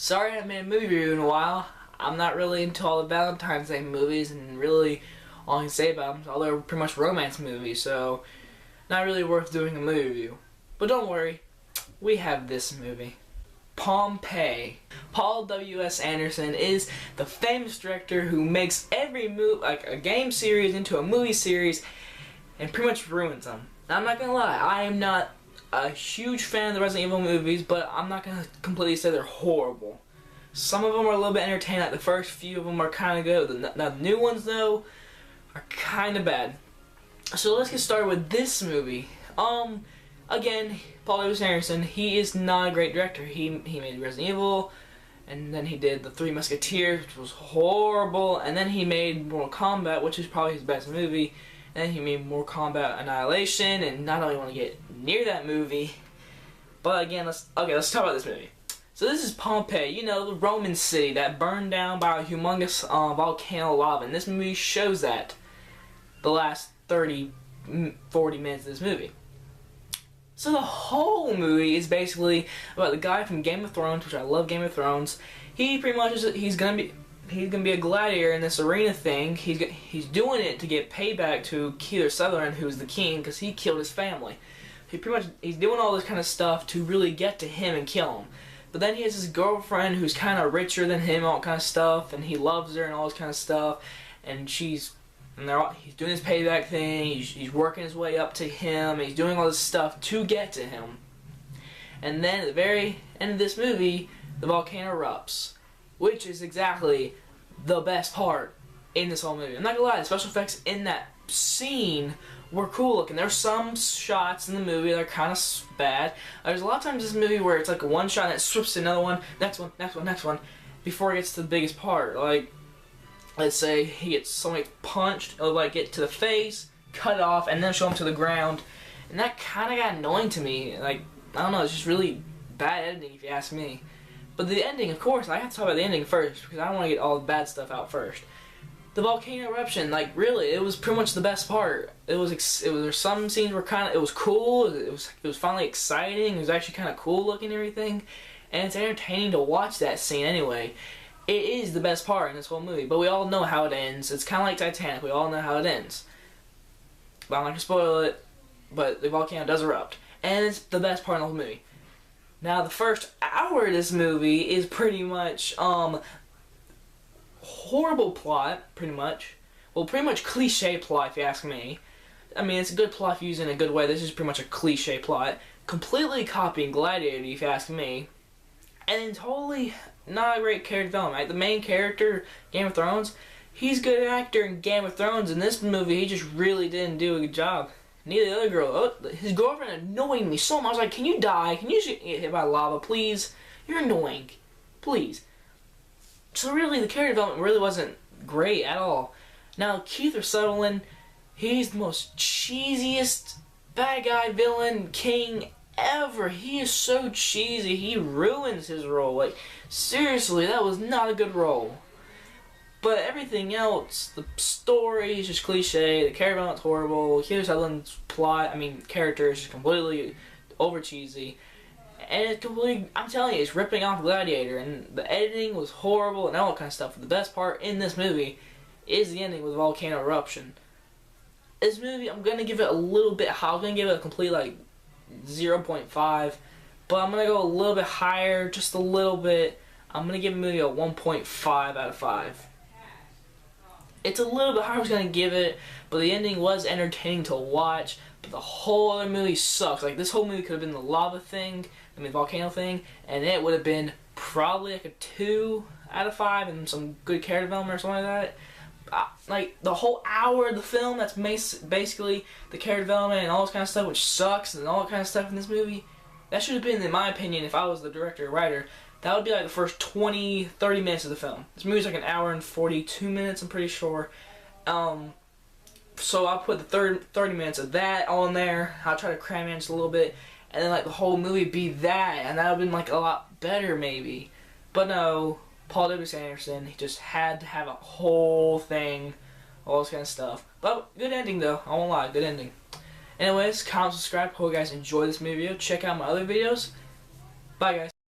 Sorry I haven't made a movie review in a while. I'm not really into all the Valentine's Day movies, and really all I can say about them is all they're pretty much romance movies, so not really worth doing a movie review. But don't worry, we have this movie. Pompeii. Paul W.S. Anderson is the famous director who makes every movie, like a game series, into a movie series and pretty much ruins them. Now, I'm not gonna lie, I am not a huge fan of the Resident Evil movies, but I'm not gonna completely say they're horrible. Some of them are a little bit entertaining, like the first few of them are kind of good. Now the new ones, though, are kind of bad. So let's get started with this movie. Again, Paul W.S. Anderson, he is not a great director. He made Resident Evil, and then he did The Three Musketeers, which was horrible, and then he made Mortal Kombat, which is probably his best movie, and then he made Mortal Kombat Annihilation, and not only want to get near that movie, but again, let's talk about this movie. So this is Pompeii, you know, the Roman city that burned down by a humongous volcano lava, and this movie shows that the last 30, 40 minutes of this movie. So the whole movie is basically about the guy from Game of Thrones, which I love Game of Thrones. He pretty much is, he's gonna be a gladiator in this arena thing. He's doing it to get payback to Keith Sutherland, who's the king, because he killed his family. He's doing all this kind of stuff to really get to him and kill him. But then he has his girlfriend who's kind of richer than him, all kind of stuff, and he loves her and all this kind of stuff. And he's doing his payback thing. He's working his way up to him. And he's doing all this stuff to get to him. And then at the very end of this movie, the volcano erupts, which is exactly the best part in this whole movie. I'm not gonna lie, the special effects in that scene were cool looking. There's some shots in the movie that are kind of bad. There's a lot of times in this movie where it's like a one shot and it swoops to another one, next one, before it gets to the biggest part. Like, let's say he gets somebody punched, it'll like get to the face, cut it off, and then show him to the ground. And that kind of got annoying to me. Like, I don't know, it's just really bad editing if you ask me. But the ending, of course, I have to talk about the ending first, because I don't want to get all the bad stuff out first. The volcano eruption, like, really, it was pretty much the best part. There's some scenes were it was cool, it was finally exciting, it was actually kind of cool looking and everything, and it's entertaining to watch that scene anyway. It is the best part in this whole movie, but we all know how it ends. It's kind of like Titanic, we all know how it ends. But I'm not going to spoil it, but the volcano does erupt, and it's the best part of the whole movie. Now, the first hour of this movie is pretty much, horrible plot, pretty much. Well, pretty much cliche plot, if you ask me. I mean, it's a good plot if you use it in a good way. This is pretty much a cliche plot. Completely copying Gladiator, if you ask me. And totally not a great character development. Right? The main character, Game of Thrones, he's a good actor in Game of Thrones. In this movie, he just really didn't do a good job. Neither the other girl. His girlfriend annoying me so much. I was like, can you die? Can you get hit by lava, please? You're annoying. Please. So really, the character development really wasn't great at all. Now, Keith Sutherland, he's the most cheesiest bad guy, villain, king ever. He is so cheesy. He ruins his role. Like, seriously, that was not a good role. But everything else, the story is just cliche. The character development's horrible. Keith Sutherland's character is just completely over cheesy. And it's completely, I'm telling you, it's ripping off Gladiator, and the editing was horrible and all that kind of stuff. The best part in this movie is the ending with the volcano eruption. This movie, I'm going to give it a little bit high. I'm going to give it a complete, 0.5. But I'm going to go a little bit higher, just a little bit. I'm going to give the movie a 1.5 out of 5. It's a little bit higher I was going to give it, but the ending was entertaining to watch. But the whole other movie sucks. Like, this whole movie could have been the lava thing, volcano thing, and it would have been probably like a 2 out of 5 and some good character development or something like that. Like, the whole hour of the film, that's basically the character development and all this kind of stuff, which sucks, and all that kind of stuff in this movie. That should have been, in my opinion, if I was the director or writer, that would be like the first 20, 30 minutes of the film. This movie's like an hour and 42 minutes, I'm pretty sure. So I'll put the 30 minutes of that on there. I'll try to cram in just a little bit. And then like the whole movie be that. And that would have been like a lot better maybe. But no, Paul W.S. Anderson, he just had to have a whole thing. All this kind of stuff. But good ending though. I won't lie, good ending. Anyways, comment, subscribe. Hope you guys enjoy this video. Check out my other videos. Bye guys.